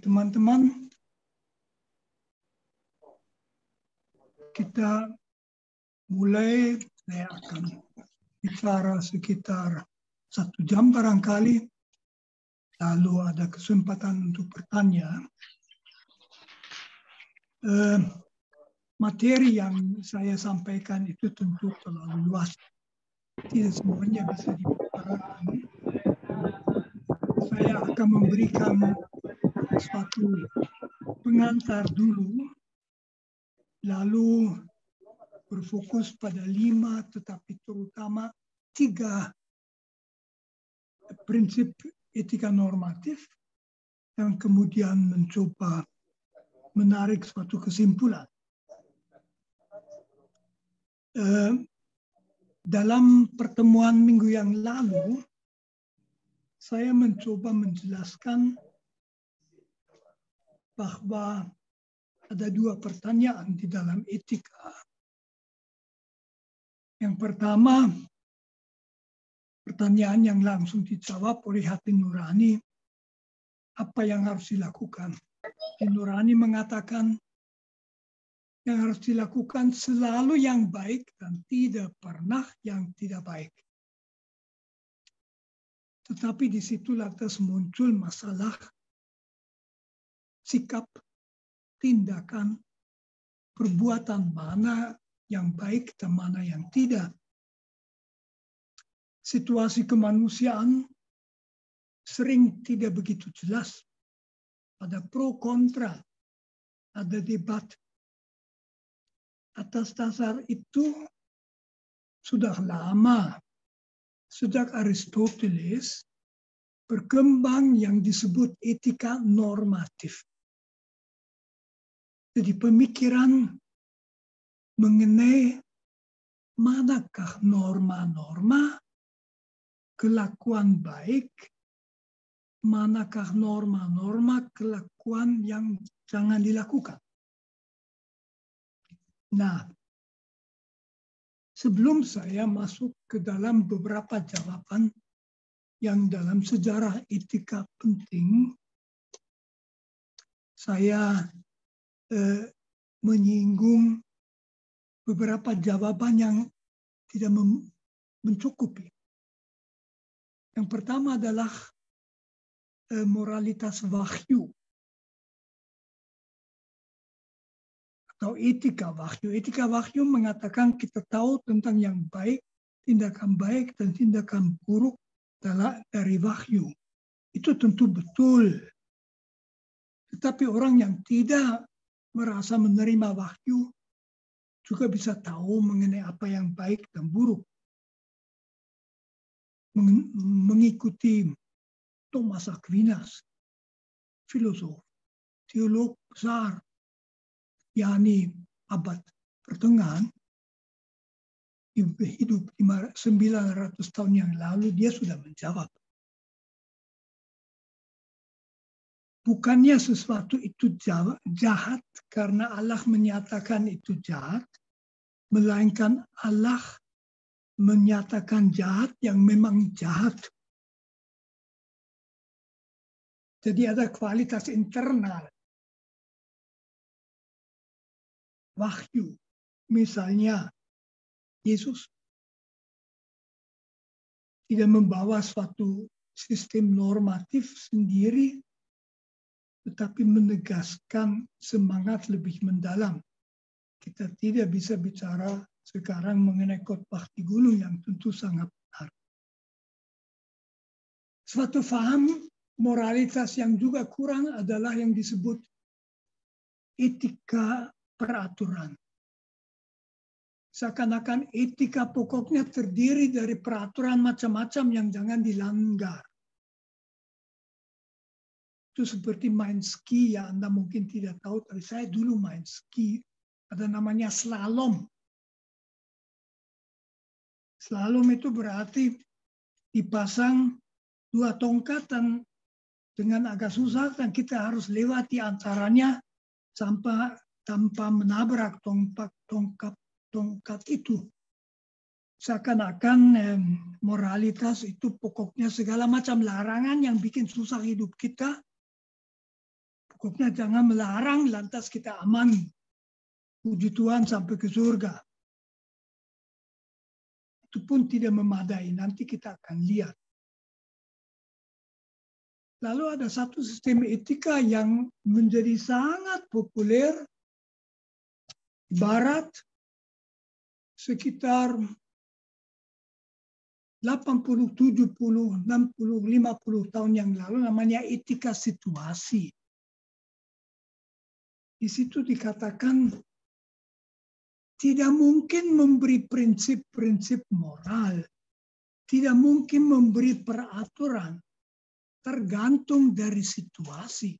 teman-teman, kita mulai. Saya akan bicara sekitar 1 jam barangkali, lalu ada kesempatan untuk bertanya. Materi yang saya sampaikan itu tentu terlalu luas, tidak semuanya bisa dibicarakan. Saya akan memberikan suatu pengantar dulu, lalu berfokus pada 5, tetapi terutama 3 prinsip etika normatif, yang kemudian mencoba menarik suatu kesimpulan. Dalam pertemuan minggu yang lalu, saya mencoba menjelaskan bahwa ada 2 pertanyaan di dalam etika. Yang pertama, pertanyaan yang langsung dijawab oleh hati nurani, apa yang harus dilakukan? Hati nurani mengatakan, yang harus dilakukan selalu yang baik dan tidak pernah yang tidak baik. Tetapi di situ lantas muncul masalah sikap, tindakan, perbuatan mana yang baik dan mana yang tidak. Situasi kemanusiaan sering tidak begitu jelas. Ada pro kontra, ada debat. Atas dasar itu sudah lama, sejak Aristoteles, berkembang yang disebut etika normatif. Jadi pemikiran mengenai manakah norma-norma kelakuan baik, manakah norma-norma kelakuan yang jangan dilakukan. Nah, sebelum saya masuk ke dalam beberapa jawaban yang dalam sejarah etika penting, saya menyinggung beberapa jawaban yang tidak mencukupi. Yang pertama adalah moralitas wahyu atau etika wahyu. Etika wahyu mengatakan kita tahu tentang yang baik, tindakan baik dan tindakan buruk dari wahyu. Itu tentu betul. Tetapi orang yang tidak merasa menerima wahyu juga bisa tahu mengenai apa yang baik dan buruk. Mengikuti Thomas Aquinas, filosof, teolog besar, yakni abad pertengahan, hidup 900 tahun yang lalu, dia sudah menjawab. Bukannya sesuatu itu jahat karena Allah menyatakan itu jahat, melainkan Allah menyatakan jahat yang memang jahat. Jadi ada kualitas internal. Wahyu, misalnya Yesus tidak membawa suatu sistem normatif sendiri, tetapi menegaskan semangat lebih mendalam. Kita tidak bisa bicara sekarang mengenai khotbah di gunung yang tentu sangat benar. Suatu faham moralitas yang juga kurang adalah yang disebut etika peraturan. Seakan-akan etika pokoknya terdiri dari peraturan macam-macam yang jangan dilanggar. Itu seperti main ski, ya Anda mungkin tidak tahu, tapi saya dulu main ski. Ada namanya slalom. Slalom itu berarti dipasang 2 tongkat dan dengan agak susah dan kita harus lewati antaranya tanpa menabrak tongkat itu. Seakan-akan moralitas itu pokoknya segala macam larangan yang bikin susah hidup kita. Cukupnya jangan melarang lantas kita aman. Puji Tuhan sampai ke surga. Itu pun tidak memadai. Nanti kita akan lihat. Lalu ada satu sistem etika yang menjadi sangat populer di Barat sekitar 80, 70, 60, 50 tahun yang lalu, namanya etika situasi. Di situ dikatakan tidak mungkin memberi prinsip-prinsip moral, tidak mungkin memberi peraturan, tergantung dari situasi.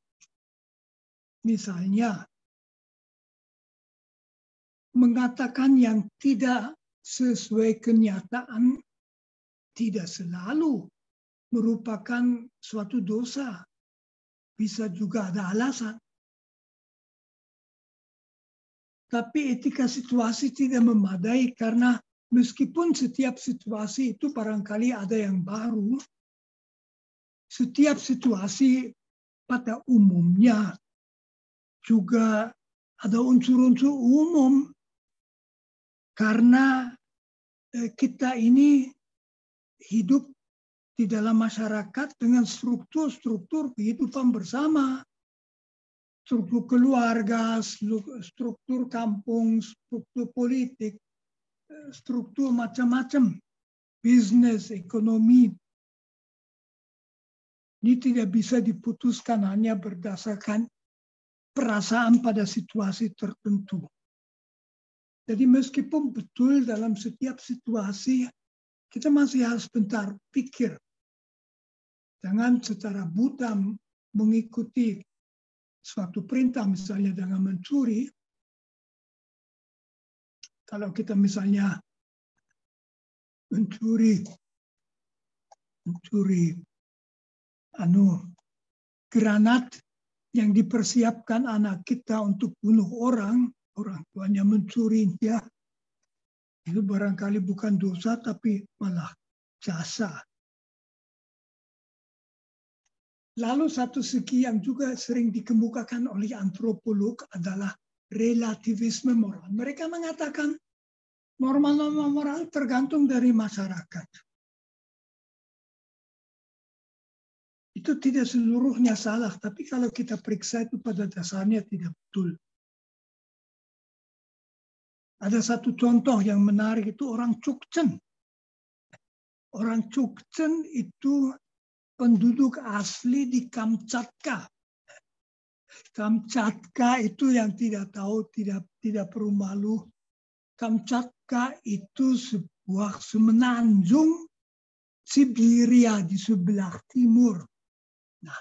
Misalnya, mengatakan yang tidak sesuai kenyataan tidak selalu merupakan suatu dosa. Bisa juga ada alasan. Tapi etika situasi tidak memadai karena meskipun setiap situasi itu barangkali ada yang baru, setiap situasi pada umumnya juga ada unsur-unsur umum karena kita ini hidup di dalam masyarakat dengan struktur-struktur kehidupan bersama. Struktur keluarga, struktur kampung, struktur politik, struktur macam-macam. Bisnis, ekonomi. Ini tidak bisa diputuskan hanya berdasarkan perasaan pada situasi tertentu. Jadi meskipun betul dalam setiap situasi, kita masih harus bentar pikir. Jangan secara buta mengikuti suatu perintah, misalnya jangan mencuri. Kalau kita misalnya mencuri granat yang dipersiapkan anak kita untuk bunuh orang tuanya mencuri, ya, itu barangkali bukan dosa tapi malah jasa. Lalu satu segi yang juga sering dikemukakan oleh antropolog adalah relativisme moral. Mereka mengatakan norma-norma moral tergantung dari masyarakat. Itu tidak seluruhnya salah, tapi kalau kita periksa itu pada dasarnya tidak betul. Ada satu contoh yang menarik, itu orang Chukchen. Orang Chukchen itu penduduk asli di Kamchatka. Kamchatka itu yang tidak tahu, tidak perlu malu. Kamchatka itu sebuah semenanjung Siberia di sebelah timur. Nah,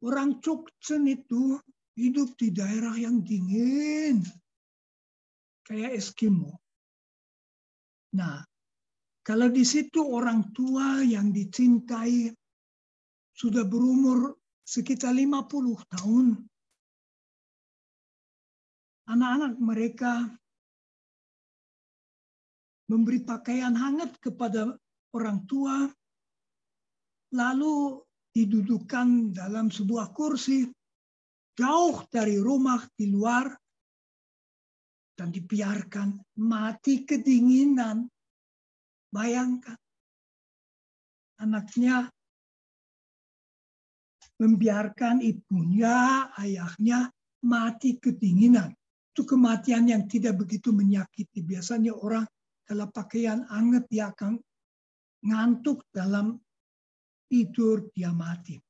orang Chukchen itu hidup di daerah yang dingin, kayak Eskimo. Nah, kalau di situ orang tua yang dicintai sudah berumur sekitar 50 tahun, anak-anak mereka memberi pakaian hangat kepada orang tua, lalu didudukan dalam sebuah kursi jauh dari rumah di luar dan dibiarkan mati kedinginan. Bayangkan, anaknya membiarkan ibunya, ayahnya mati kedinginan. Itu kematian yang tidak begitu menyakiti. Biasanya orang kalau pakaian hangat dia akan ngantuk dalam tidur, dia mati.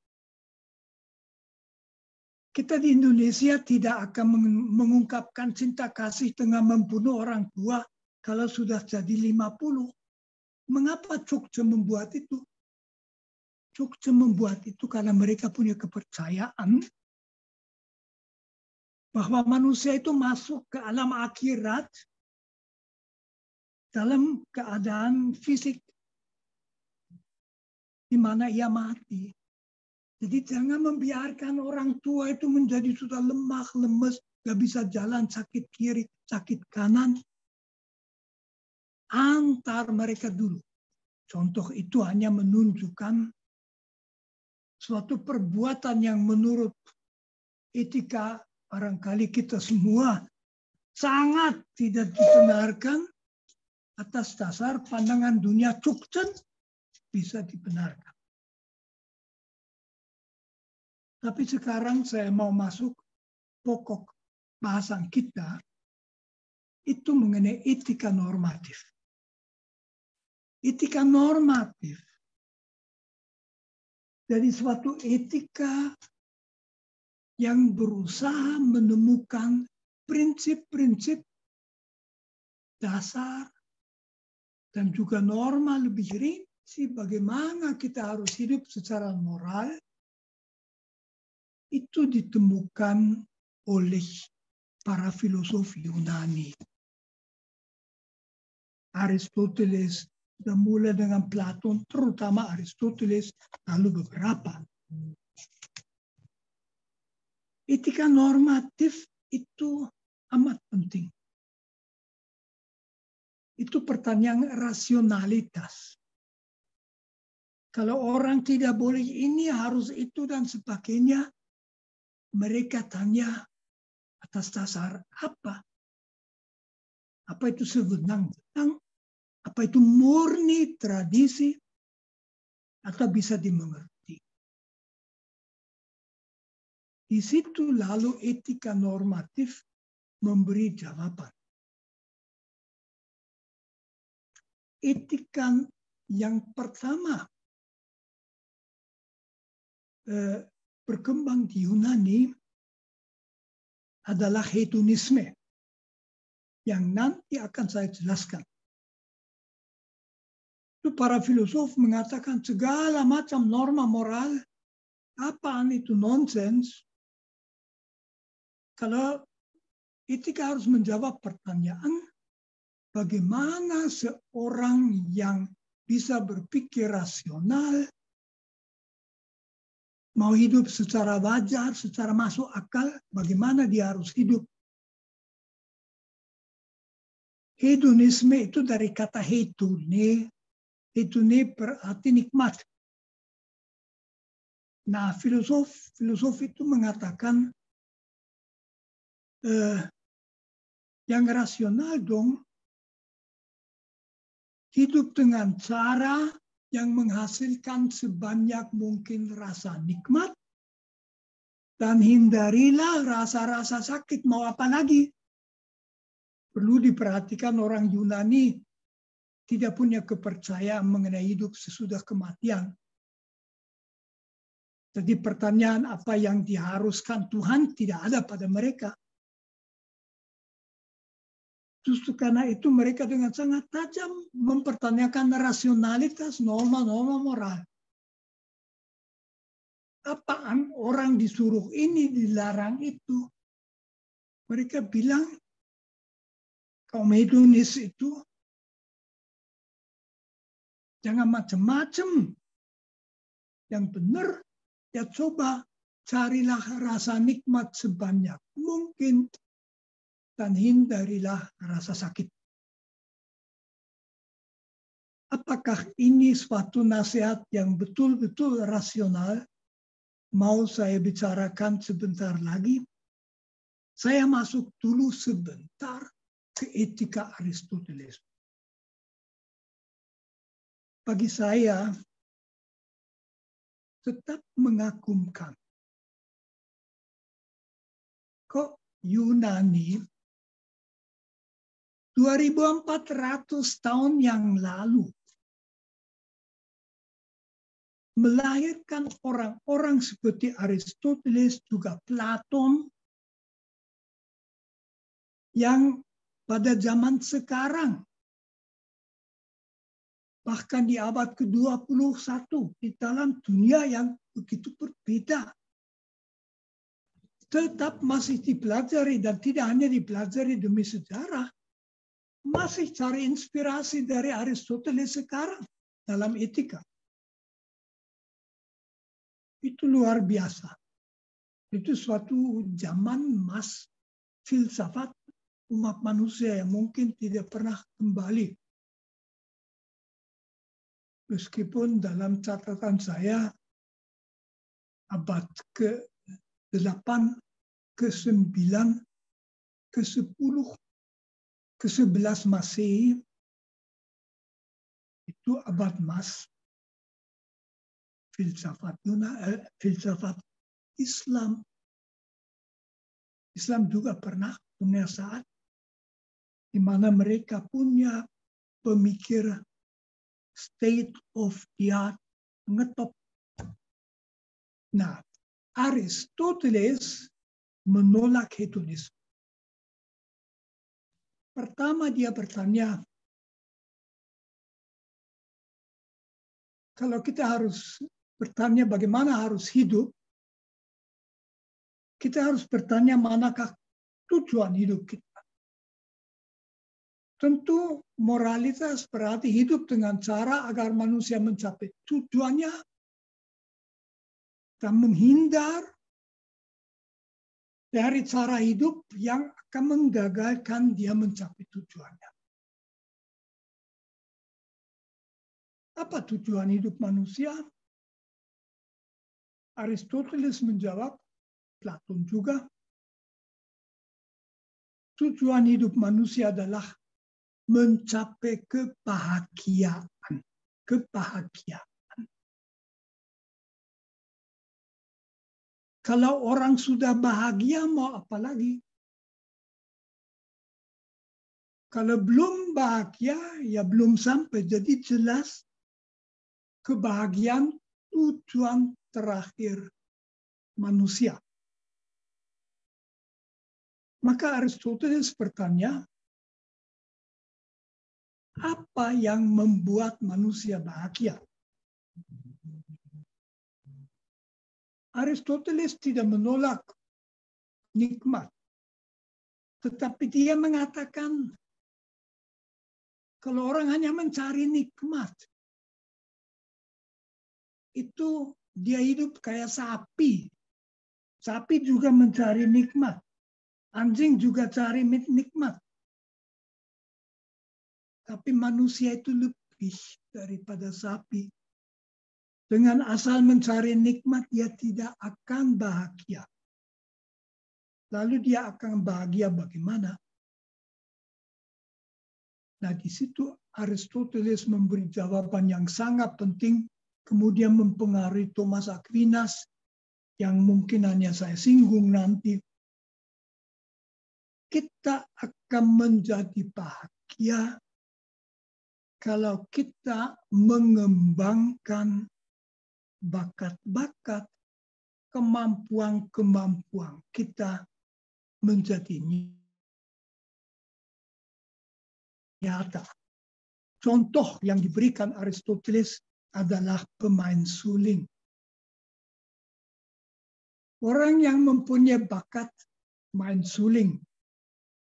Kita di Indonesia tidak akan mengungkapkan cinta kasih dengan membunuh orang tua kalau sudah jadi 50. Mengapa Chukchen membuat itu? Chukchen membuat itu karena mereka punya kepercayaan bahwa manusia itu masuk ke alam akhirat dalam keadaan fisik di mana ia mati. Jadi jangan membiarkan orang tua itu menjadi sudah lemah, lemes, gak bisa jalan, sakit kiri, sakit kanan. Antar mereka dulu. Contoh itu hanya menunjukkan suatu perbuatan yang menurut etika barangkali kita semua sangat tidak dibenarkan atas dasar pandangan dunia Cukcen bisa dibenarkan. Tapi sekarang saya mau masuk pokok bahasan kita, itu mengenai etika normatif. Etika normatif dari suatu etika yang berusaha menemukan prinsip-prinsip dasar dan juga norma lebih rinci bagaimana kita harus hidup secara moral, itu ditemukan oleh para filosof Yunani. Aristoteles, sudah mulai dengan Platon, terutama Aristoteles, lalu beberapa. Etika normatif itu amat penting. Itu pertanyaan rasionalitas. Kalau orang tidak boleh ini, harus itu, dan sebagainya, mereka tanya atas dasar apa? Apa itu sewenang-wenang? Apa itu murni tradisi? Atau bisa dimengerti? Di situ lalu etika normatif memberi jawaban. Etika yang pertama berkembang di Yunani adalah hedonisme yang nanti akan saya jelaskan. Itu para filosof mengatakan segala macam norma moral, apaan itu nonsens. Kalau etika harus menjawab pertanyaan, bagaimana seorang yang bisa berpikir rasional, mau hidup secara wajar, secara masuk akal, bagaimana dia harus hidup. Hedonisme itu dari kata hedone. Hedone berarti nikmat. Nah, filosof itu mengatakan yang rasional dong, hidup dengan cara yang menghasilkan sebanyak mungkin rasa nikmat, dan hindarilah rasa-rasa sakit, mau apa lagi. Perlu diperhatikan orang Yunani tidak punya kepercayaan mengenai hidup sesudah kematian. Jadi pertanyaan apa yang diharuskan Tuhan tidak ada pada mereka. Justru karena itu mereka dengan sangat tajam mempertanyakan rasionalitas norma-norma moral. Apaan orang disuruh ini, dilarang itu. Mereka bilang kaum hedonis itu jangan macam-macam. Yang benar, ya coba carilah rasa nikmat sebanyak mungkin dan hindarilah rasa sakit. Apakah ini suatu nasihat yang betul-betul rasional? Mau saya bicarakan sebentar lagi. Saya masuk dulu sebentar ke etika Aristoteles. Bagi saya, tetap mengagumkan. Kok Yunani 2400 tahun yang lalu melahirkan orang-orang seperti Aristoteles, juga Platon, yang pada zaman sekarang, bahkan di abad ke-21, di dalam dunia yang begitu berbeda, tetap masih dipelajari, dan tidak hanya dipelajari demi sejarah, masih cari inspirasi dari Aristoteles sekarang dalam etika. Itu luar biasa. Itu suatu zaman emas filsafat umat manusia yang mungkin tidak pernah kembali. Meskipun dalam catatan saya abad ke-8 ke-9, ke-10, ke-11 Masehi, itu abad emas filsafat Islam. Islam juga pernah punya saat di mana mereka punya pemikir state of the art ngetop. Nah, Aristoteles menolak hedonisme. Pertama dia bertanya, kalau kita harus bertanya bagaimana harus hidup, kita harus bertanya manakah tujuan hidup kita. Tentu moralitas berarti hidup dengan cara agar manusia mencapai tujuannya dan menghindar dari cara hidup yang akan menggagalkan dia mencapai tujuannya. Apa tujuan hidup manusia? Aristoteles menjawab, Platon juga, tujuan hidup manusia adalah mencapai kebahagiaan. Kebahagiaan. Kalau orang sudah bahagia, mau apa lagi? Kalau belum bahagia, ya belum sampai. Jadi jelas kebahagiaan tujuan terakhir manusia. Maka Aristoteles bertanya, apa yang membuat manusia bahagia? Aristoteles tidak menolak nikmat, tetapi dia mengatakan kalau orang hanya mencari nikmat, itu dia hidup kayak sapi. Sapi juga mencari nikmat. Anjing juga cari nikmat. Tapi manusia itu lebih daripada sapi. Dengan asal mencari nikmat, dia tidak akan bahagia. Lalu dia akan bahagia bagaimana? Nah, di situ Aristoteles memberi jawaban yang sangat penting, kemudian mempengaruhi Thomas Aquinas, yang mungkin hanya saya singgung nanti. Kita akan menjadi bahagia kalau kita mengembangkan bakat-bakat, kemampuan-kemampuan kita menjadi nyata. Contoh yang diberikan Aristoteles adalah pemain suling. Orang yang mempunyai bakat main suling,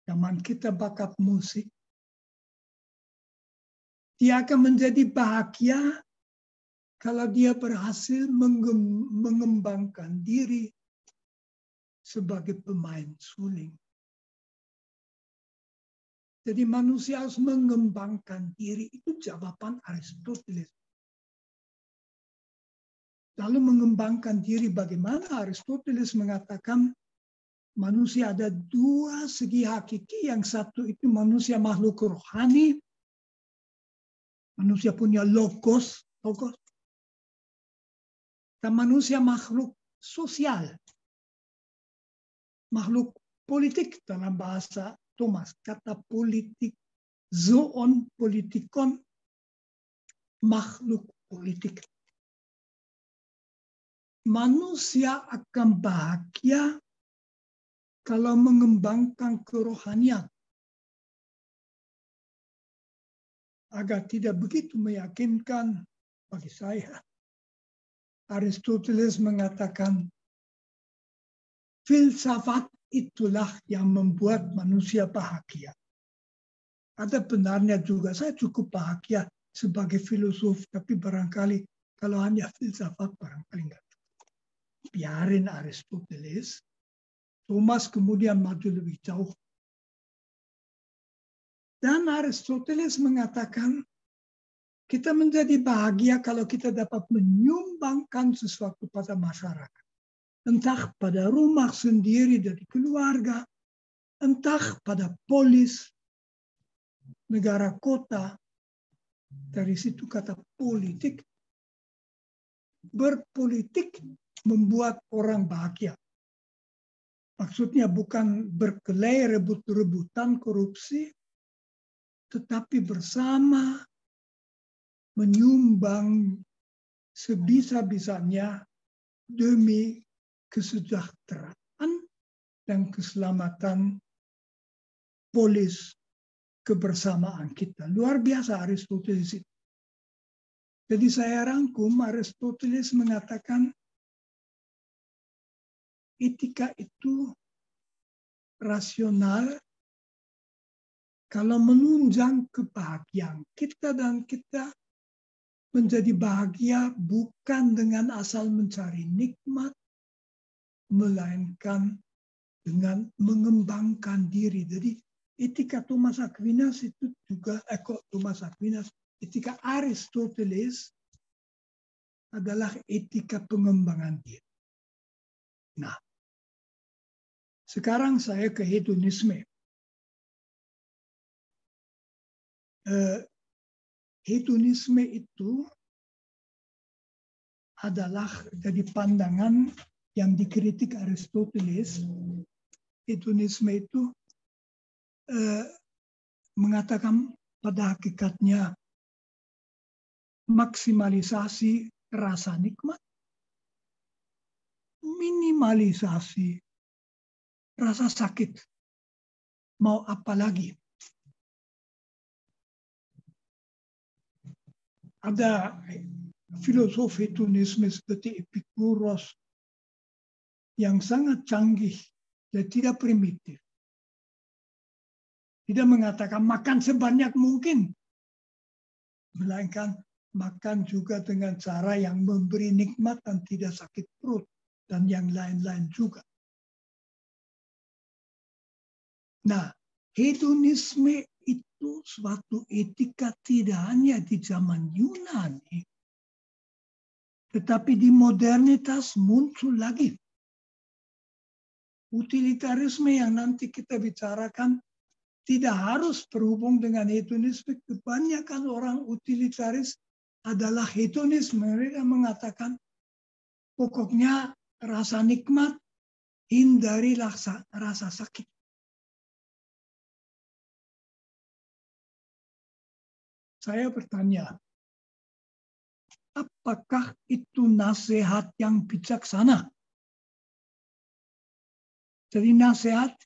zaman kita bakat musik, dia akan menjadi bahagia kalau dia berhasil mengembangkan diri sebagai pemain suling. Jadi manusia harus mengembangkan diri. Itu jawaban Aristoteles. Lalu mengembangkan diri bagaimana? Aristoteles mengatakan manusia ada dua segi hakiki. Yang satu itu manusia makhluk rohani. Manusia punya logos. Dan manusia makhluk sosial. Makhluk politik dalam bahasa Thomas. Kata politik, zoon, politikon, makhluk politik. Manusia akan bahagia kalau mengembangkan kerohanian. Agak tidak begitu meyakinkan bagi saya. Aristoteles mengatakan filsafat itulah yang membuat manusia bahagia. Ada benarnya juga, saya cukup bahagia sebagai filosof, tapi barangkali kalau hanya filsafat barangkali enggak. Biarin Aristoteles, Thomas kemudian maju lebih jauh. Dan Aristoteles mengatakan, kita menjadi bahagia kalau kita dapat menyumbangkan sesuatu pada masyarakat. entah pada rumah sendiri dari keluarga, entah pada polis, negara kota. Dari situ kata politik. Berpolitik membuat orang bahagia. Maksudnya bukan berkelahi, rebut-rebutan, korupsi, tetapi bersama menyumbang sebisa-bisanya demi kesejahteraan dan keselamatan polis kebersamaan kita. Luar biasa Aristoteles itu. Jadi saya rangkum, Aristoteles mengatakan etika itu rasional kalau menunjang kebahagiaan kita, dan kita menjadi bahagia bukan dengan asal mencari nikmat, melainkan dengan mengembangkan diri. Jadi etika Thomas Aquinas itu juga, etika Aristoteles adalah etika pengembangan diri. Nah, sekarang saya ke hedonisme. Hedonisme itu adalah dari pandangan yang dikritik Aristoteles. Hedonisme itu mengatakan pada hakikatnya maksimalisasi rasa nikmat, minimalisasi rasa sakit. Mau apa lagi? Ada filosof hedonisme seperti Epikuros yang sangat canggih dan tidak primitif. Tidak mengatakan makan sebanyak mungkin, melainkan makan juga dengan cara yang memberi nikmat dan tidak sakit perut, dan yang lain-lain juga. Nah, hedonisme itu suatu etika tidak hanya di zaman Yunani, tetapi di modernitas muncul lagi. Utilitarisme yang nanti kita bicarakan tidak harus berhubung dengan hedonisme. Kebanyakan orang utilitaris adalah hedonisme. Mereka mengatakan pokoknya rasa nikmat, hindari rasa sakit. Saya bertanya, apakah itu nasihat yang bijaksana? Jadi nasihat,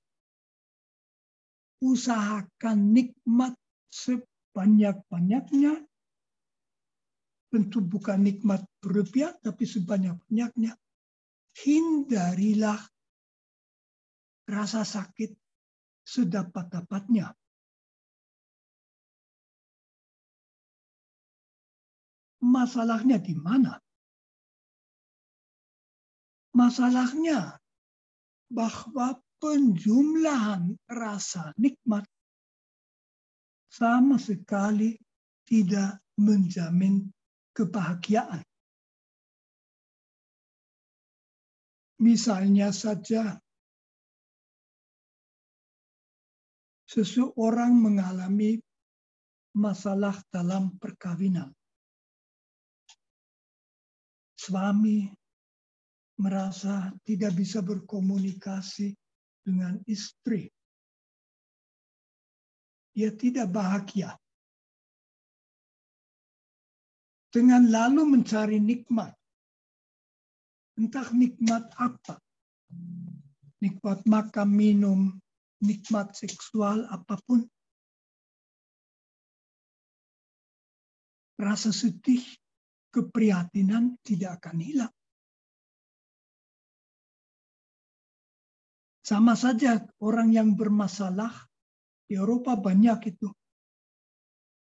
usahakan nikmat sebanyak-banyaknya. Tentu bukan nikmat berlebihan, tapi sebanyak-banyaknya. Hindarilah rasa sakit sedapat-dapatnya. Masalahnya di mana? Masalahnya bahwa penjumlahan rasa nikmat sama sekali tidak menjamin kebahagiaan. Misalnya saja, seseorang mengalami masalah dalam perkawinan. Suami merasa tidak bisa berkomunikasi dengan istri. Dia tidak bahagia. Dengan lalu mencari nikmat. Entah nikmat apa. Nikmat makan, minum, nikmat seksual, apapun. Rasa sedih, keprihatinan tidak akan hilang. Sama saja orang yang bermasalah, di Eropa banyak itu.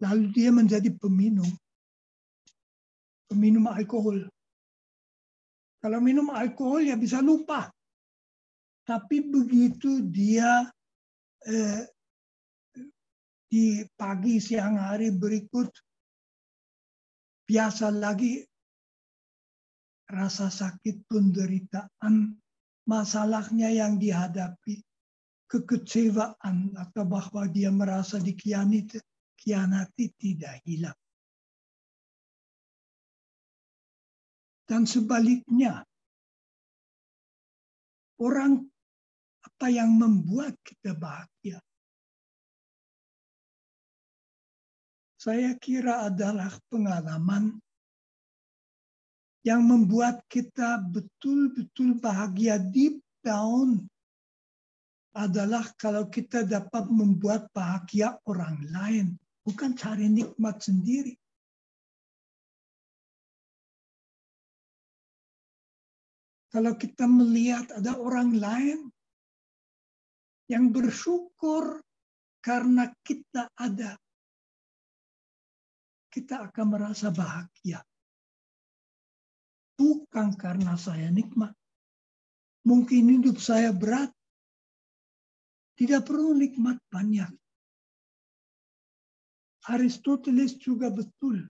Lalu dia menjadi peminum alkohol. Kalau minum alkohol ya bisa lupa. Tapi begitu dia di pagi siang hari berikut biasa lagi, rasa sakit, penderitaan, masalahnya yang dihadapi, kekecewaan atau bahwa dia merasa dikhianati tidak hilang. Dan sebaliknya, orang apa yang membuat kita bahagia? Saya kira adalah pengalaman yang membuat kita betul-betul bahagia deep down adalah kalau kita dapat membuat bahagia orang lain, bukan cari nikmat sendiri. Kalau kita melihat ada orang lain yang bersyukur karena kita ada, kita akan merasa bahagia. Bukan karena saya nikmat. Mungkin hidup saya berat. Tidak perlu nikmat banyak. Aristoteles juga betul.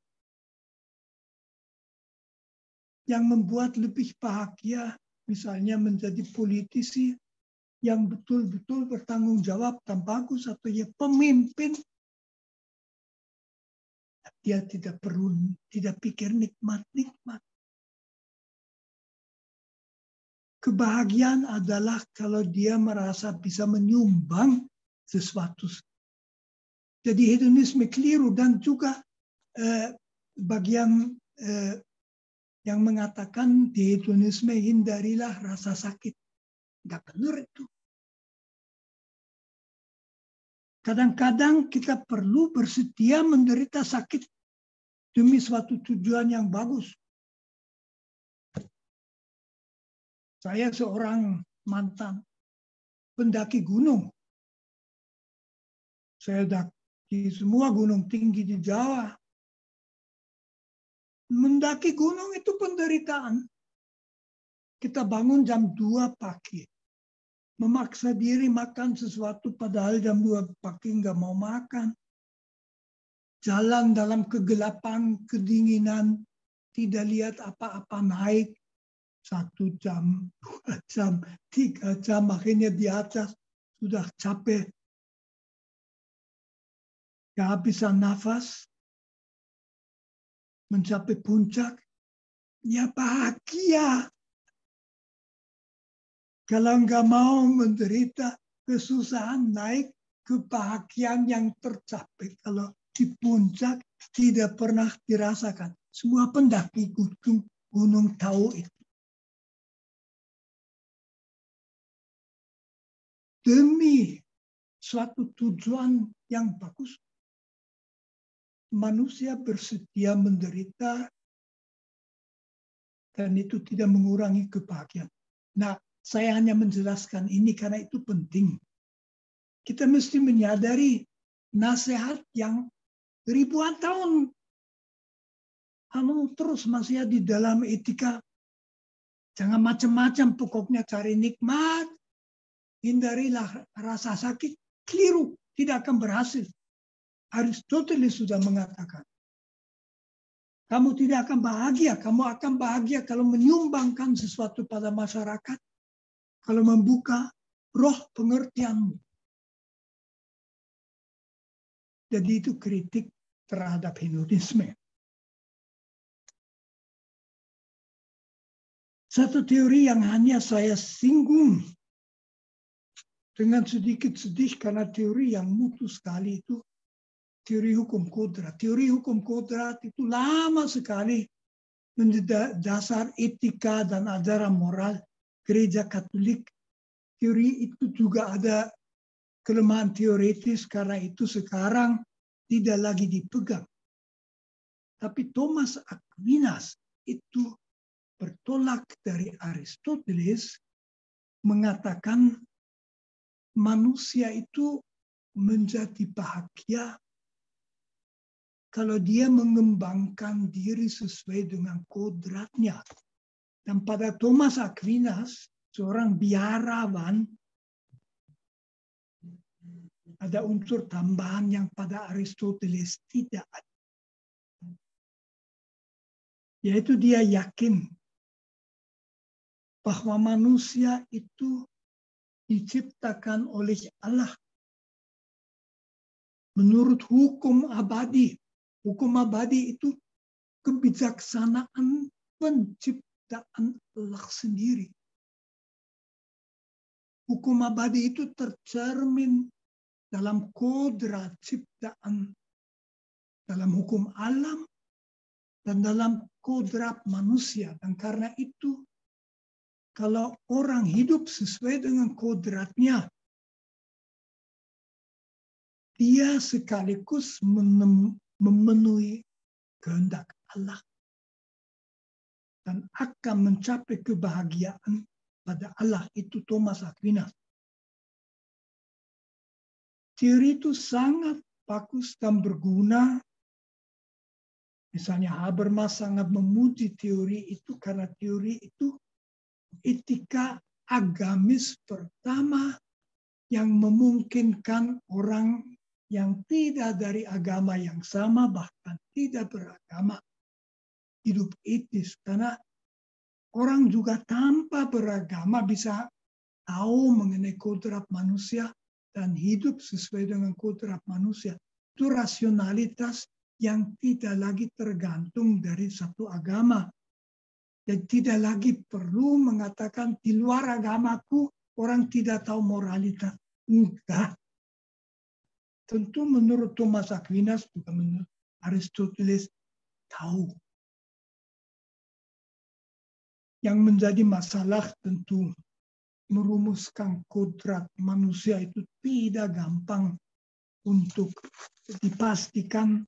Yang membuat lebih bahagia, misalnya menjadi politisi yang betul-betul bertanggung jawab dan bagus, atau ya pemimpin, dia tidak pikir nikmat-nikmat. Kebahagiaan adalah kalau dia merasa bisa menyumbang sesuatu. Jadi hedonisme keliru, dan juga bagian yang mengatakan di hedonisme hindarilah rasa sakit. Nggak benar itu. Kadang-kadang kita perlu bersedia menderita sakit demi suatu tujuan yang bagus. Saya seorang mantan pendaki gunung. Saya daki semua gunung tinggi di Jawa. Mendaki gunung itu penderitaan. Kita bangun jam 2 pagi. Memaksa diri makan sesuatu padahal jam 2 pagi nggak mau makan. Jalan dalam kegelapan, kedinginan, tidak lihat apa-apa, naik 1 jam, 2 jam, 3 jam, akhirnya di atas sudah capek, kehabisan nafas, mencapai puncak, ya bahagia. Kalau nggak mau menderita kesusahan, naik kebahagiaan yang tercapai. Kalau di puncak tidak pernah dirasakan. Semua pendaki gunung tahu itu. Demi suatu tujuan yang bagus, manusia bersedia menderita dan itu tidak mengurangi kebahagiaan. Nah, saya hanya menjelaskan ini karena itu penting. Kita mesti menyadari nasihat yang ribuan tahun terus masih di dalam etika. Jangan macam-macam, pokoknya cari nikmat, hindarilah rasa sakit. Keliru, tidak akan berhasil. Aristoteles sudah mengatakan, kamu tidak akan bahagia. Kamu akan bahagia kalau menyumbangkan sesuatu pada masyarakat. Kalau membuka roh pengertianmu. Jadi itu kritik terhadap hedonisme. Satu teori yang hanya saya singgung dengan sedikit sedih karena teori yang mutu sekali itu teori hukum kodrat. Teori hukum kodrat itu lama sekali menjadi dasar etika dan ajaran moral Gereja Katolik. Teori itu juga ada kelemahan teoritis karena itu sekarang tidak lagi dipegang. Tapi Thomas Aquinas itu bertolak dari Aristoteles mengatakan manusia itu menjadi bahagia kalau dia mengembangkan diri sesuai dengan kodratnya. Dan pada Thomas Aquinas, seorang biarawan, ada unsur tambahan yang pada Aristoteles tidak ada. Yaitu dia yakin bahwa manusia itu diciptakan oleh Allah menurut hukum abadi. Hukum abadi itu kebijaksanaan penciptaan Allah sendiri. Hukum abadi itu tercermin dalam kodrat ciptaan, dalam hukum alam, dan dalam kodrat manusia. Dan karena itu, kalau orang hidup sesuai dengan kodratnya, dia sekaligus memenuhi kehendak Allah dan akan mencapai kebahagiaan pada Allah. Itu Thomas Aquinas. Teori itu sangat bagus dan berguna. Misalnya Habermas sangat memuji teori itu karena teori itu etika agamis pertama yang memungkinkan orang yang tidak dari agama yang sama, bahkan tidak beragama, hidup etis. Karena orang juga tanpa beragama bisa tahu mengenai kodrat manusia dan hidup sesuai dengan kodrat manusia. Itu rasionalitas yang tidak lagi tergantung dari satu agama. Dan tidak lagi perlu mengatakan di luar agamaku orang tidak tahu moralitas. Enggak. Tentu menurut Thomas Aquinas, juga menurut Aristoteles, tahu. Yang menjadi masalah tentu merumuskan kodrat manusia itu tidak gampang untuk dipastikan.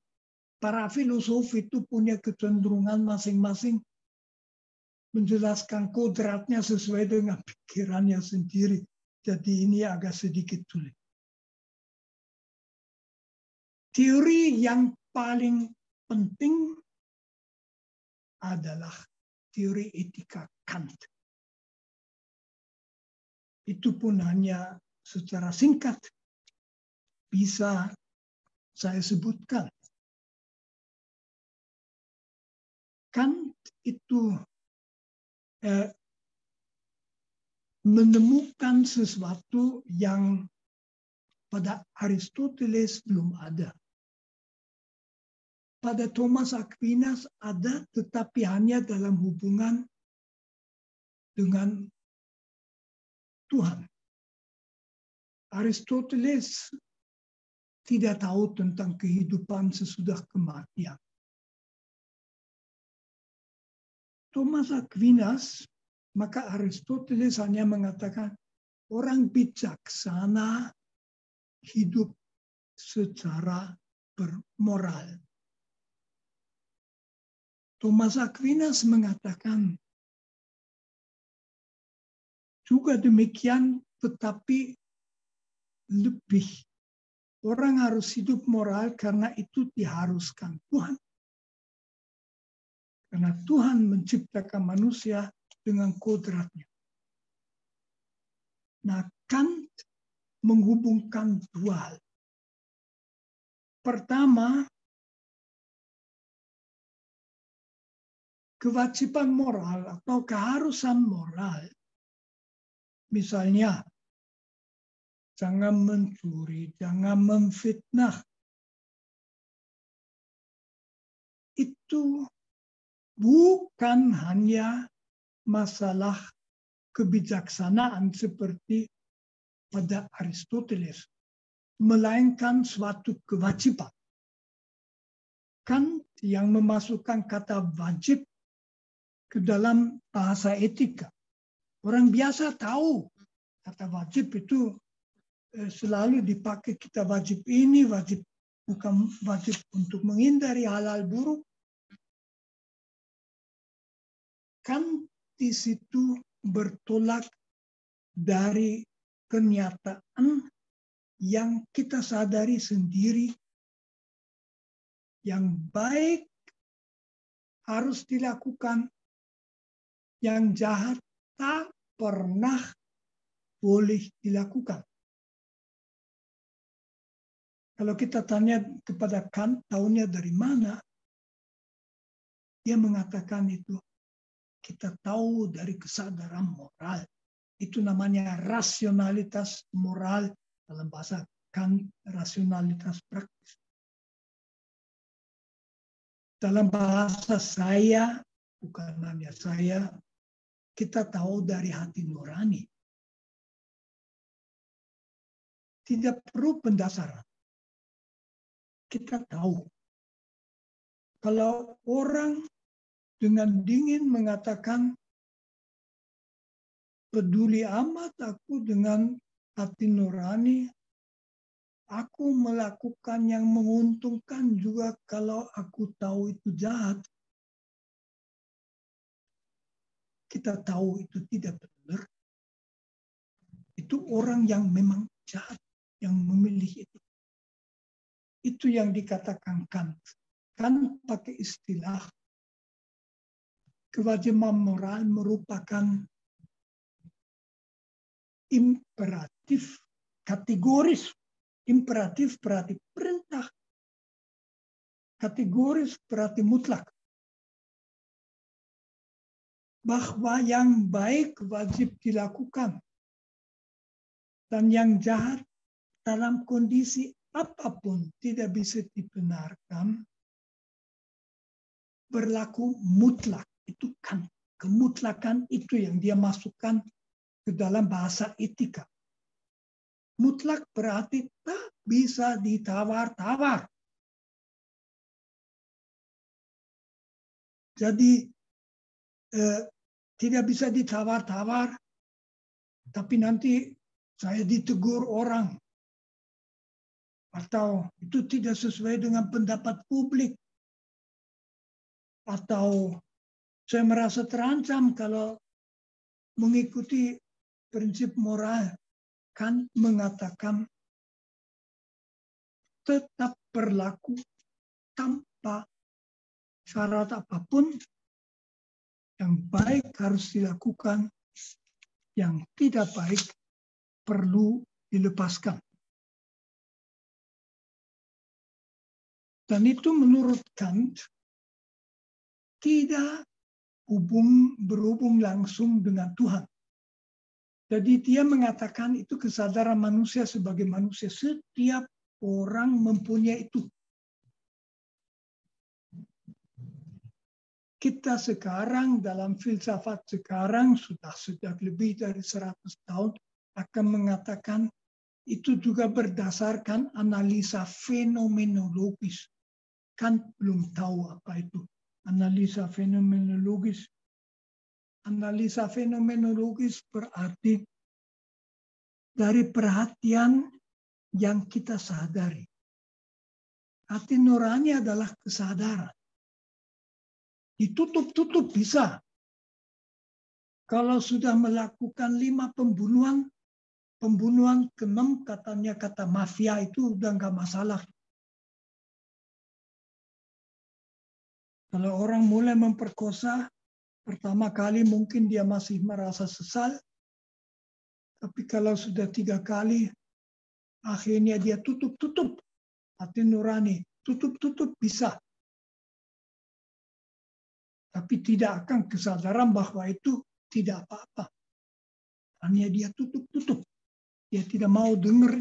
Para filosof itu punya kecenderungan masing-masing menjelaskan kodratnya sesuai dengan pikirannya sendiri. Jadi ini agak sedikit sulit. Teori yang paling penting adalah teori etika Kant. Itu pun hanya secara singkat bisa saya sebutkan. Kant itu menemukan sesuatu yang pada Aristoteles belum ada. Pada Thomas Aquinas ada, tetapi hanya dalam hubungan dengan Tuhan. Aristoteles tidak tahu tentang kehidupan sesudah kematian. Thomas Aquinas, maka Aristoteles hanya mengatakan orang bijaksana hidup secara bermoral. Thomas Aquinas mengatakan juga demikian, tetapi lebih. Orang harus hidup moral karena itu diharuskan Tuhan. Karena Tuhan menciptakan manusia dengan kodratnya. Nah, Kant menghubungkan dua hal. Pertama, kewajiban moral atau keharusan moral. Misalnya, jangan mencuri, jangan memfitnah. Itu bukan hanya masalah kebijaksanaan seperti pada Aristoteles, melainkan suatu kewajiban. Kant yang memasukkan kata wajib ke dalam bahasa etika. Orang biasa tahu kata wajib itu selalu dipakai, kita wajib ini, wajib bukan wajib untuk menghindari hal-hal buruk. Kan di situ bertolak dari kenyataan yang kita sadari sendiri, yang baik harus dilakukan, yang jahat tak pernah boleh dilakukan. Kalau kita tanya kepada Kant, tahunya dari mana? Dia mengatakan itu, kita tahu dari kesadaran moral. Itu namanya rasionalitas moral, dalam bahasa Kant, rasionalitas praktis. Dalam bahasa saya, bukan hanya saya, kita tahu dari hati nurani. Tidak perlu pendasaran. Kita tahu. Kalau orang dengan dingin mengatakan, peduli amat aku dengan hati nurani, aku melakukan yang menguntungkan juga kalau aku tahu itu jahat. Kita tahu itu tidak benar. Itu orang yang memang jahat, yang memilih itu. Itu yang dikatakan Kant. Kant pakai istilah kewajiban moral merupakan imperatif, kategoris. Imperatif berarti perintah. Kategoris berarti mutlak. Bahwa yang baik wajib dilakukan. Dan yang jahat dalam kondisi apapun tidak bisa dibenarkan, berlaku mutlak. Itu kan kemutlakan itu yang dia masukkan ke dalam bahasa etika. Mutlak berarti tak bisa ditawar-tawar. Jadi tidak bisa ditawar-tawar, tapi nanti saya ditegur orang. Atau itu tidak sesuai dengan pendapat publik. Atau saya merasa terancam kalau mengikuti prinsip moral. Kan mengatakan tetap berlaku tanpa syarat apapun. Yang baik harus dilakukan, yang tidak baik perlu dilepaskan. Dan itu menurut Kant tidak berhubung langsung dengan Tuhan. Jadi dia mengatakan itu kesadaran manusia sebagai manusia. Setiap orang mempunyai itu. Kita sekarang dalam filsafat sekarang sudah sejak lebih dari 100 tahun akan mengatakan itu juga berdasarkan analisa fenomenologis. Kan belum tahu apa itu analisa fenomenologis. Analisa fenomenologis berarti dari perhatian yang kita sadari. Hati nurani adalah kesadaran. Ditutup-tutup bisa. Kalau sudah melakukan 5 pembunuhan ke-6 katanya kata mafia itu udah nggak masalah. Kalau orang mulai memperkosa, pertama kali mungkin dia masih merasa sesal. Tapi kalau sudah 3 kali, akhirnya dia tutup-tutup. Hati nurani, tutup-tutup bisa. Tapi tidak akan kesadaran bahwa itu tidak apa-apa. Hanya dia tutup-tutup. Dia tidak mau dengar.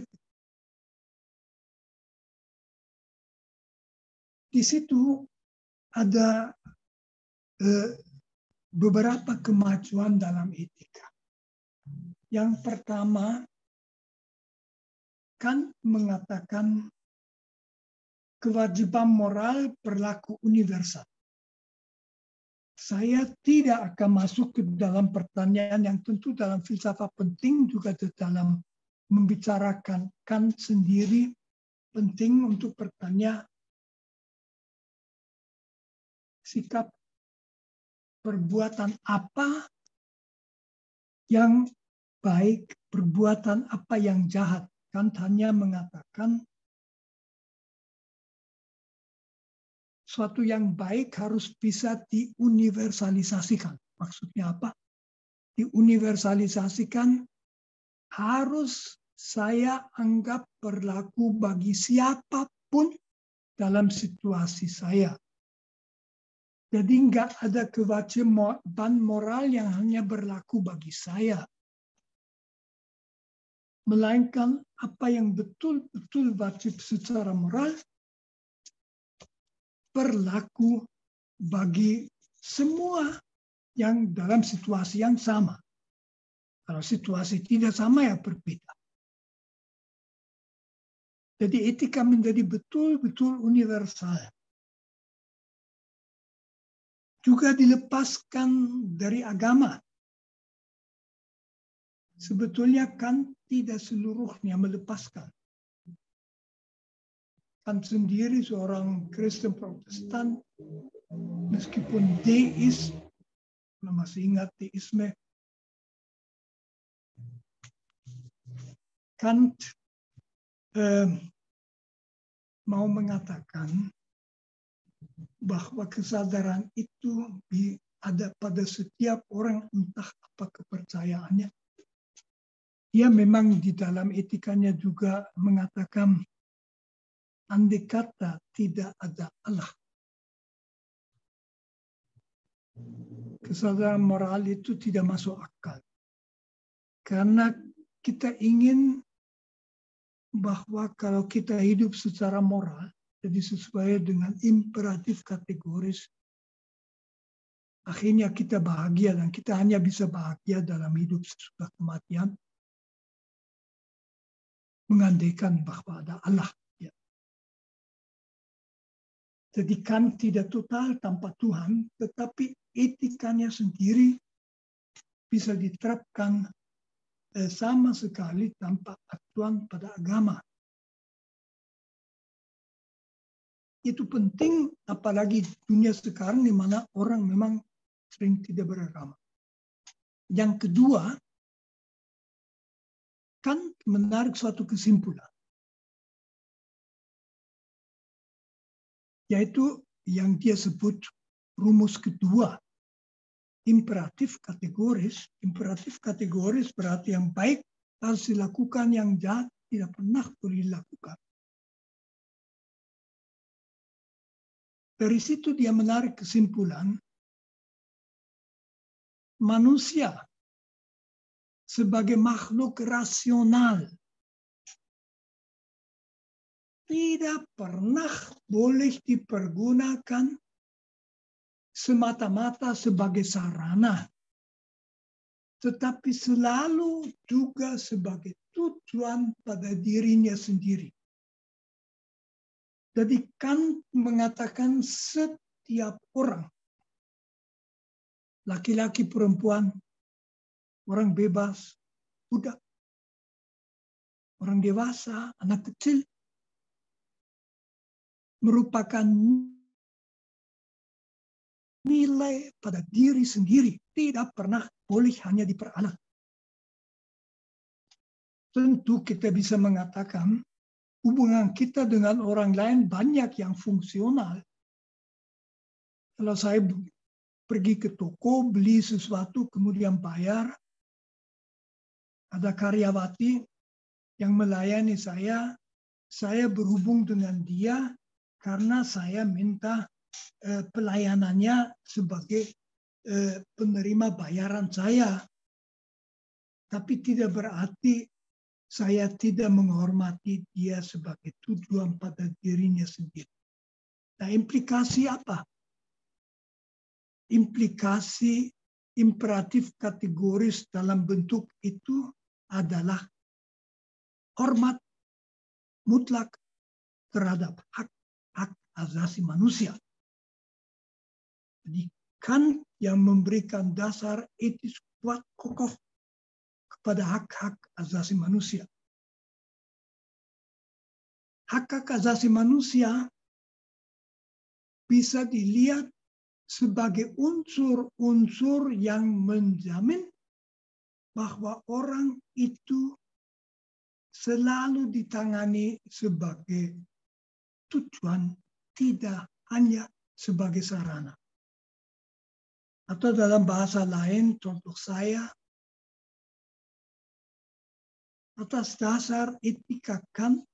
Di situ ada beberapa kemajuan dalam etika. Yang pertama, Kant mengatakan kewajiban moral berlaku universal. Saya tidak akan masuk ke dalam pertanyaan yang tentu dalam filsafat penting juga dalam membicarakan Kant sendiri penting untuk bertanya sikap perbuatan apa yang baik, perbuatan apa yang jahat. Kant hanya mengatakan suatu yang baik harus bisa diuniversalisasikan. Maksudnya apa? Diuniversalisasikan harus saya anggap berlaku bagi siapapun dalam situasi saya. Jadi nggak ada kewajiban moral yang hanya berlaku bagi saya. Melainkan apa yang betul-betul wajib secara moral berlaku bagi semua yang dalam situasi yang sama. Kalau situasi tidak sama ya berbeda. Jadi etika menjadi betul-betul universal. Juga dilepaskan dari agama. Sebetulnya Kant tidak seluruhnya melepaskan. Kant sendiri seorang Kristen Protestan, meskipun deis, masih ingat deisme, Kant mau mengatakan bahwa kesadaran itu ada pada setiap orang, entah apa kepercayaannya. Dia memang di dalam etikanya juga mengatakan, andai kata tidak ada Allah, kesadaran moral itu tidak masuk akal. Karena kita ingin bahwa kalau kita hidup secara moral, jadi sesuai dengan imperatif kategoris, akhirnya kita bahagia, dan kita hanya bisa bahagia dalam hidup sesudah kematian, mengandaikan bahwa ada Allah. Ya. Jadi kan tidak total tanpa Tuhan, tetapi etikanya sendiri bisa diterapkan sama sekali tanpa aturan pada agama. Itu penting, apalagi dunia sekarang di mana orang memang sering tidak beragama. Yang kedua, kan menarik suatu kesimpulan, yaitu yang dia sebut rumus kedua, imperatif kategoris. Imperatif kategoris berarti yang baik harus dilakukan, yang jahat tidak pernah boleh dilakukan. Dari situ dia menarik kesimpulan, manusia sebagai makhluk rasional tidak pernah boleh dipergunakan semata-mata sebagai sarana, tetapi selalu juga sebagai tujuan pada dirinya sendiri. Jadi Kant mengatakan setiap orang, laki-laki, perempuan, orang bebas, budak, orang dewasa, anak kecil, merupakan nilai pada diri sendiri, tidak pernah boleh hanya diperalat. Tentu kita bisa mengatakan hubungan kita dengan orang lain banyak yang fungsional. Kalau saya pergi ke toko, beli sesuatu, kemudian bayar, ada karyawati yang melayani saya berhubung dengan dia karena saya minta pelayanannya sebagai penerima bayaran saya. Tapi tidak berarti saya tidak menghormati dia sebagai tujuan pada dirinya sendiri. Nah, implikasi apa? Implikasi imperatif kategoris dalam bentuk itu adalah hormat mutlak terhadap hak asasi manusia. Jadi Kant yang memberikan dasar etis kuat kokoh kepada hak-hak asasi manusia. Hak-hak asasi manusia bisa dilihat sebagai unsur-unsur yang menjamin bahwa orang itu selalu ditangani sebagai tujuan, tidak hanya sebagai sarana. Atau dalam bahasa lain, contoh saya, atas dasar etika Kant,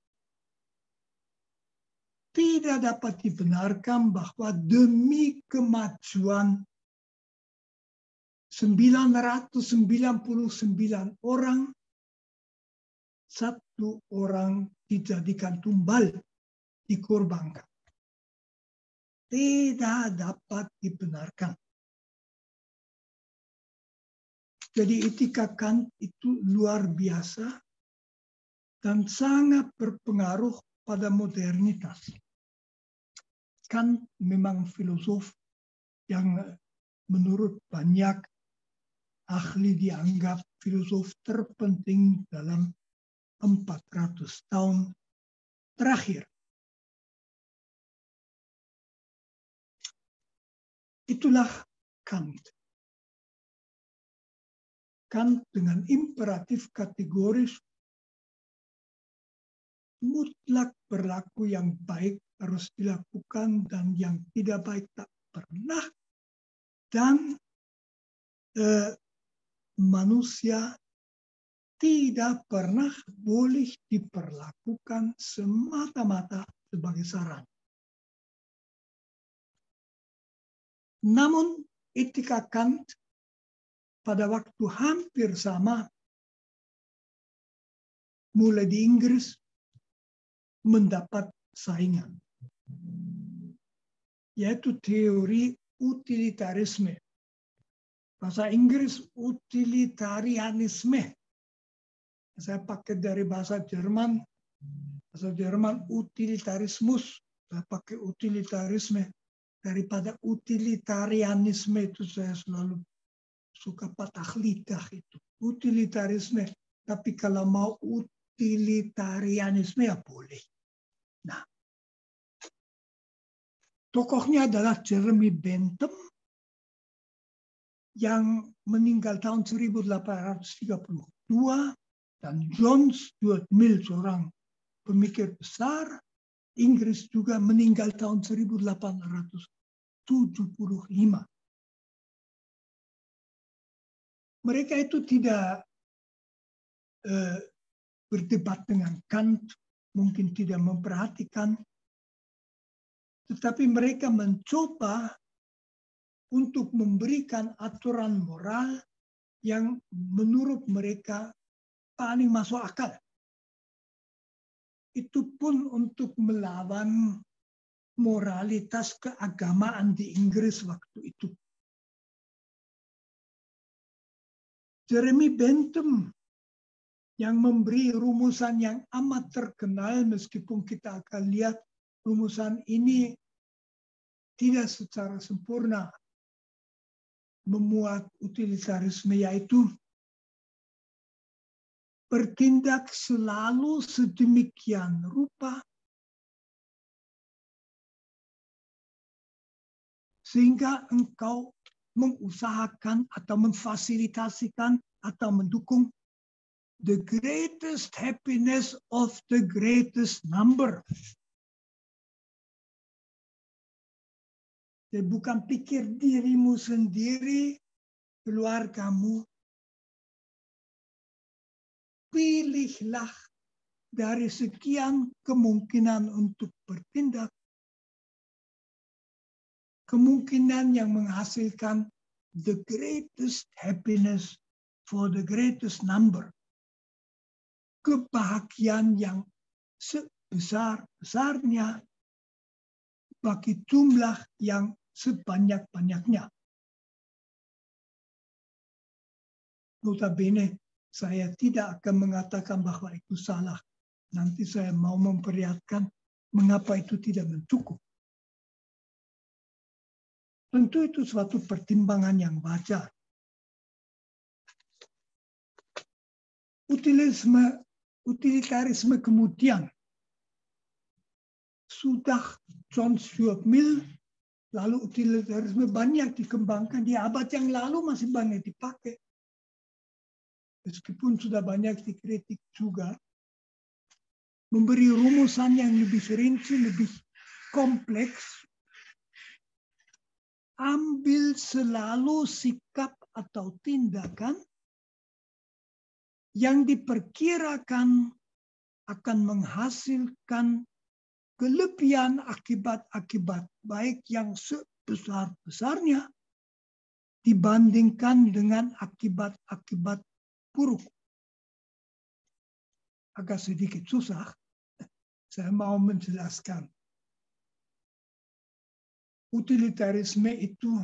tidak dapat dibenarkan bahwa demi kemajuan 999 orang, satu orang dijadikan tumbal, dikorbankan. Tidak dapat dibenarkan. Jadi etika Kant itu luar biasa dan sangat berpengaruh pada modernitas. Kant memang filosof yang menurut banyak ahli dianggap filosof terpenting dalam 400 tahun terakhir. Itulah Kant. Kant dengan imperatif kategoris mutlak berlaku, yang baik harus dilakukan dan yang tidak baik tak pernah, dan manusia tidak pernah boleh diperlakukan semata-mata sebagai saran. Namun etika Kant pada waktu hampir sama mulai di Inggris mendapat saingan, yaitu teori utilitarisme. Bahasa Inggris utilitarianisme. Saya pakai dari bahasa Jerman utilitarismus. Saya pakai utilitarisme. Daripada utilitarianisme itu saya selalu suka patah lidah itu. Utilitarisme. Tapi kalau mau utilitarianisme ya boleh. Nah, tokohnya adalah Jeremy Bentham yang meninggal tahun 1832 dan John Stuart Mill, seorang pemikir besar Inggris juga meninggal tahun 1875. Mereka itu tidak berdebat dengan Kant, mungkin tidak memperhatikan, tetapi mereka mencoba untuk memberikan aturan moral yang menurut mereka paling masuk akal. Itu pun untuk melawan moralitas keagamaan di Inggris waktu itu. Jeremy Bentham yang memberi rumusan yang amat terkenal, meskipun kita akan lihat rumusan ini tidak secara sempurna memuat utilitarisme, yaitu bertindak selalu sedemikian rupa sehingga engkau mengusahakan atau memfasilitasikan atau mendukung the greatest happiness of the greatest number. Jadi bukan pikir dirimu sendiri, keluargamu. Pilihlah dari sekian kemungkinan untuk bertindak, kemungkinan yang menghasilkan the greatest happiness for the greatest number. Kebahagiaan yang sebesar-besarnya bagi jumlah yang sebanyak-banyaknya. Notabene, saya tidak akan mengatakan bahwa itu salah. Nanti saya mau memperlihatkan mengapa itu tidak mencukup. Tentu itu suatu pertimbangan yang wajar. Utilitarisme kemudian sudah John Stuart Mill, lalu utilitarisme banyak dikembangkan di abad yang lalu, masih banyak dipakai. Meskipun sudah banyak dikritik juga, memberi rumusan yang lebih rinci, lebih kompleks. Ambil selalu sikap atau tindakan yang diperkirakan akan menghasilkan kelebihan akibat-akibat baik yang sebesar-besarnya dibandingkan dengan akibat-akibat buruk. Agak sedikit susah, saya mau menjelaskan. Utilitarisme itu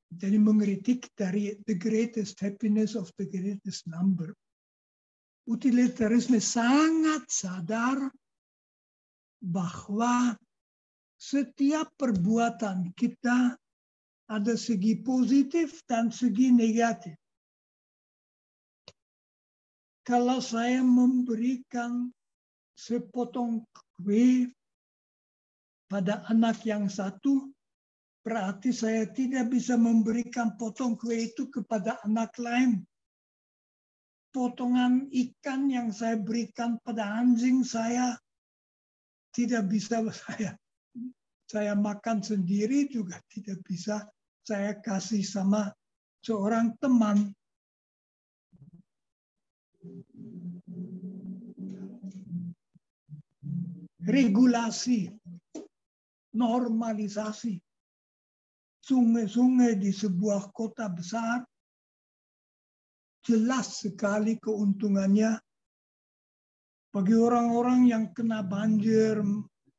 jadi mengkritik dari the greatest happiness of the greatest number. Utilitarisme sangat sadar bahwa setiap perbuatan kita ada segi positif dan segi negatif. Kalau saya memberikan sepotong kue pada anak yang satu, berarti saya tidak bisa memberikan potong kue itu kepada anak lain. Potongan ikan yang saya berikan pada anjing saya tidak bisa saya makan sendiri, juga tidak bisa saya kasih sama seorang teman. Regulasi, normalisasi. Sungai-sungai di sebuah kota besar jelas sekali keuntungannya bagi orang-orang yang kena banjir,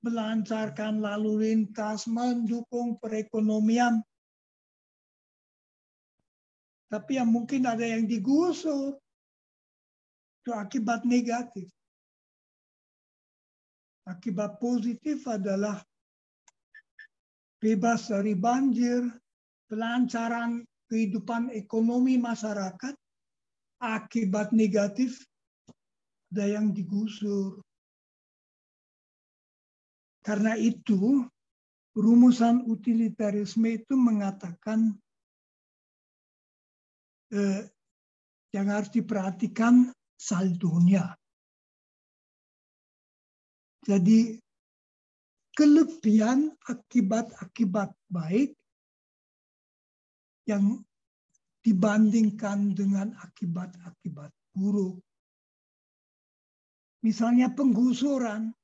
melancarkan lalu lintas, mendukung perekonomian. Tapi yang mungkin ada yang digusur, itu akibat negatif. Akibat positif adalah bebas dari banjir, pelancaran kehidupan ekonomi masyarakat. Akibat negatif ada yang digusur. Karena itu, rumusan utilitarisme itu mengatakan yang harus diperhatikan saldonya. Jadi kelebihan akibat-akibat baik yang dibandingkan dengan akibat-akibat buruk. Misalnya penggusuran.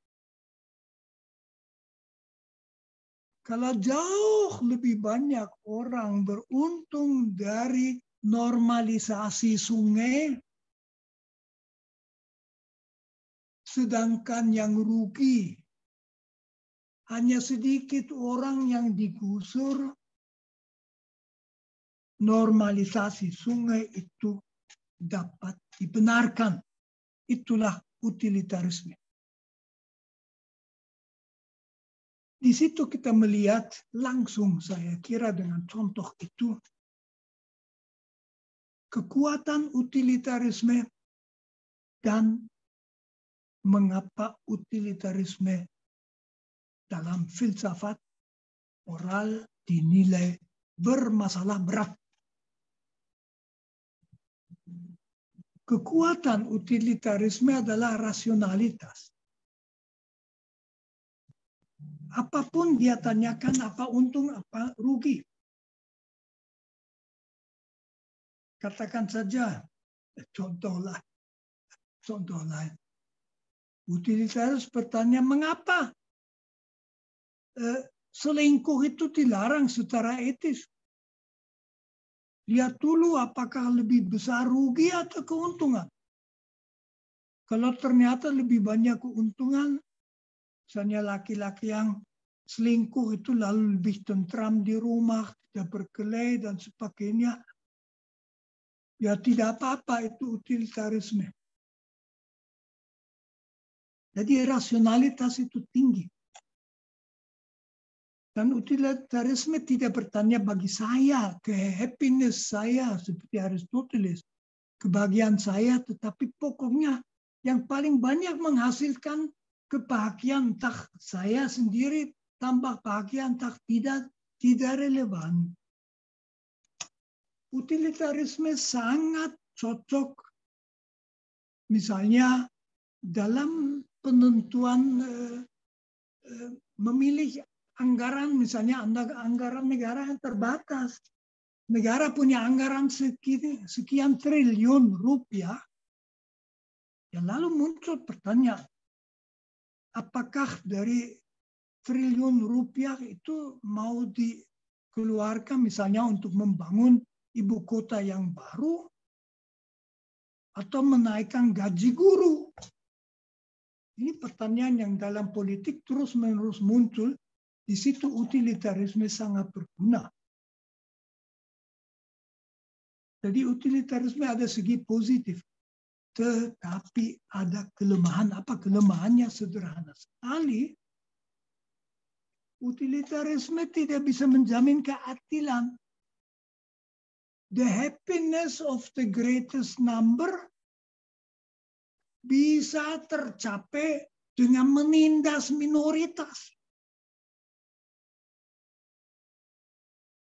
Kalau jauh lebih banyak orang beruntung dari normalisasi sungai, sedangkan yang rugi hanya sedikit orang yang digusur, normalisasi sungai itu dapat dibenarkan. Itulah utilitarisme. Di situ kita melihat langsung, saya kira dengan contoh itu, kekuatan utilitarisme dan mengapa utilitarisme dalam filsafat moral dinilai bermasalah berat. Kekuatan utilitarisme adalah rasionalitas. Apapun dia tanyakan, apa untung, apa rugi. Katakan saja, contoh lain. Utilitaris bertanya, mengapa selingkuh itu dilarang secara etis? Lihat dulu apakah lebih besar rugi atau keuntungan. Kalau ternyata lebih banyak keuntungan, misalnya laki-laki yang selingkuh itu lalu lebih tentram di rumah, tidak berkelahi dan sebagainya, ya tidak apa-apa, itu utilitarisme. Jadi rasionalitas itu tinggi. Dan utilitarisme tidak bertanya bagi saya, ke happiness saya seperti Aristoteles, kebahagiaan saya, tetapi pokoknya yang paling banyak menghasilkan kebahagiaan, entah saya sendiri tambah bahagia, entah tidak relevan. Utilitarisme sangat cocok misalnya dalam penentuan memilih anggaran, misalnya anggaran negara yang terbatas. Negara punya anggaran sekian triliun rupiah, ya lalu muncul pertanyaan, apakah dari triliun rupiah itu mau dikeluarkan misalnya untuk membangun ibu kota yang baru atau menaikkan gaji guru? Ini pertanyaan yang dalam politik terus-menerus muncul. Di situ utilitarisme sangat berguna. Jadi utilitarisme ada segi positif, tetapi ada kelemahan. Apa kelemahannya? Sederhana sekali. Utilitarisme tidak bisa menjamin keadilan. The happiness of the greatest number bisa tercapai dengan menindas minoritas.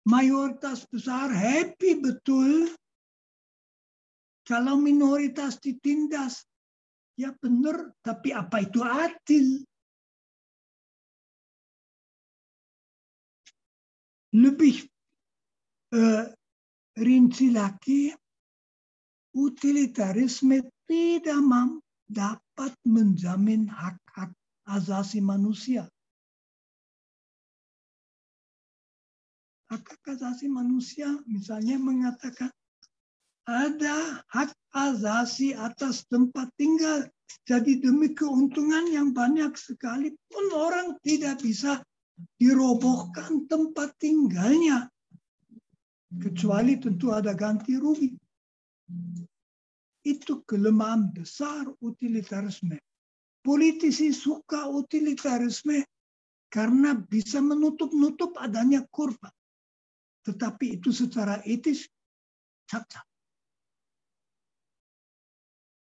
Mayoritas besar happy betul kalau minoritas ditindas. Ya benar, tapi apa itu adil? Lebih rinci lagi, utilitarisme tidak dapat menjamin hak-hak asasi manusia. Hak asasi manusia misalnya mengatakan ada hak asasi atas tempat tinggal. Jadi demi keuntungan yang banyak sekalipun orang tidak bisa dirobohkan tempat tinggalnya. Kecuali tentu ada ganti rugi. Itu kelemahan besar utilitarisme. Politisi suka utilitarisme karena bisa menutup-nutup adanya korban. Tetapi itu secara etis cacat.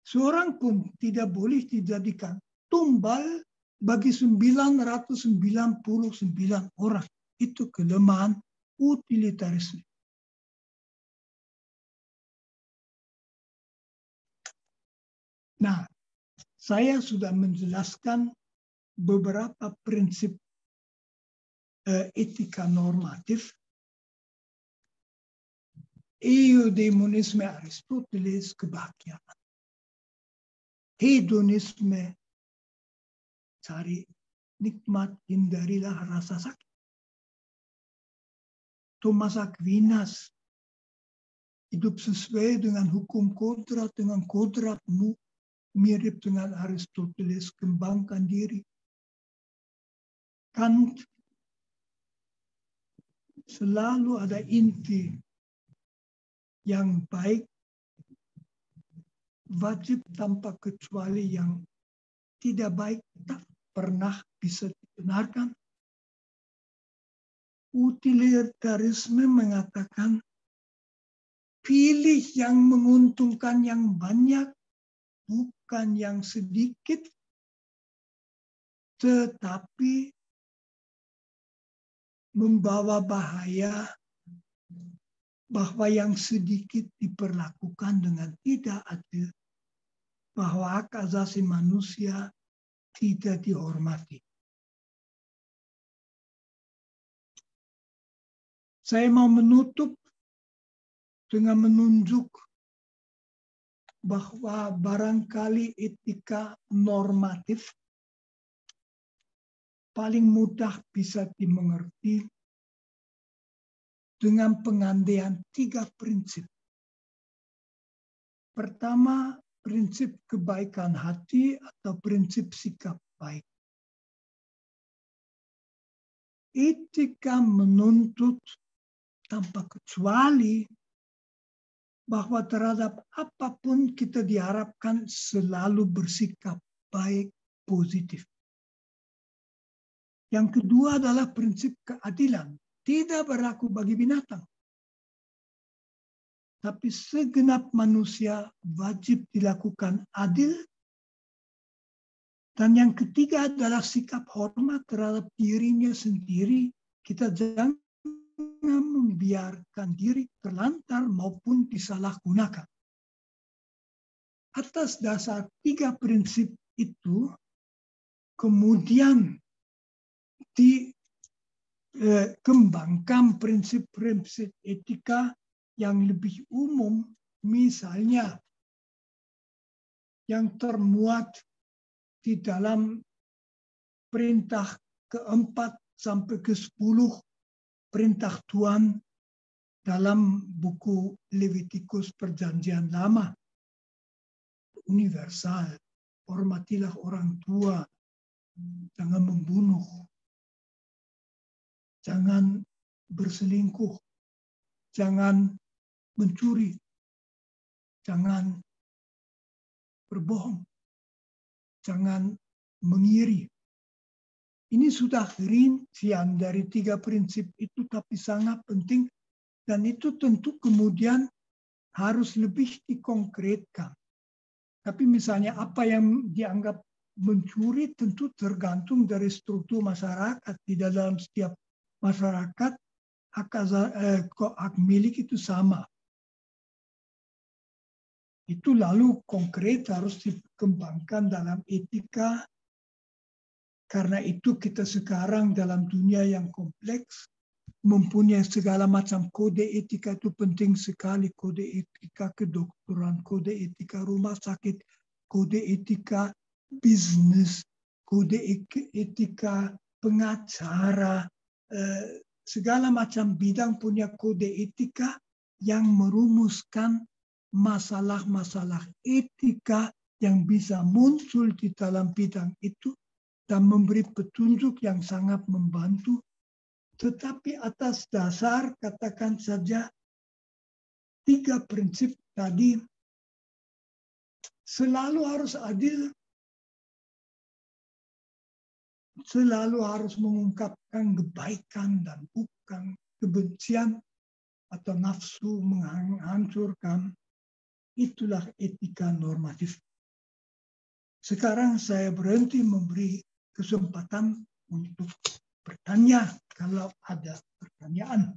Seorang pun tidak boleh dijadikan tumbal bagi 999 orang. Itu kelemahan utilitarisme. Nah, saya sudah menjelaskan beberapa prinsip etika normatif. Eudemonisme Aristoteles, kebahagiaan. Hedonisme, cari nikmat, hindarilah rasa sakit. Thomas Aquinas, hidup sesuai dengan hukum kodrat, dengan kodratmu, mirip dengan Aristoteles, kembangkan diri. Kant, selalu ada inti yang baik, wajib tanpa kecuali, yang tidak baik tak pernah bisa dibenarkan. Utilitarisme mengatakan pilih yang menguntungkan yang banyak, bukan yang sedikit, tetapi membawa bahaya bahwa yang sedikit diperlakukan dengan tidak adil, bahwa hak asasi manusia tidak dihormati. Saya mau menutup dengan menunjuk bahwa barangkali etika normatif paling mudah bisa dimengerti dengan pengandaian 3 prinsip. Pertama, prinsip kebaikan hati atau prinsip sikap baik. Etika menuntut tanpa kecuali bahwa terhadap apapun kita diharapkan selalu bersikap baik, positif. Yang kedua adalah prinsip keadilan. Tidak berlaku bagi binatang. Tapi segenap manusia wajib dilakukan adil. Dan yang ketiga adalah sikap hormat terhadap dirinya sendiri. Kita jangan membiarkan diri terlantar maupun disalahgunakan. Atas dasar 3 prinsip itu, kemudian dikembangkan prinsip-prinsip etika yang lebih umum, misalnya yang termuat di dalam perintah keempat sampai ke-10 perintah Tuhan dalam buku Levitikus Perjanjian Lama. Universal, hormatilah orang tua, jangan membunuh, jangan berselingkuh, jangan mencuri, jangan berbohong, jangan mengiri. Ini sudah rincian dari 3 prinsip itu, tapi sangat penting, dan itu tentu kemudian harus lebih dikonkretkan. Tapi misalnya apa yang dianggap mencuri tentu tergantung dari struktur masyarakat. Di dalam setiap masyarakat hak milik itu sama. Itu lalu konkret harus dikembangkan dalam etika. Karena itu kita sekarang dalam dunia yang kompleks mempunyai segala macam kode etika. Itu penting sekali, kode etika kedokteran, kode etika rumah sakit, kode etika bisnis, kode etika pengacara, segala macam bidang punya kode etika yang merumuskan masalah-masalah etika yang bisa muncul di dalam bidang itu dan memberi petunjuk yang sangat membantu. Tetapi atas dasar, katakan saja, 3 prinsip tadi, selalu harus adil, selalu harus mengungkapkan kebaikan dan bukan kebencian atau nafsu menghancurkan. Itulah etika normatif. Sekarang saya berhenti memberi kesempatan untuk bertanya kalau ada pertanyaan.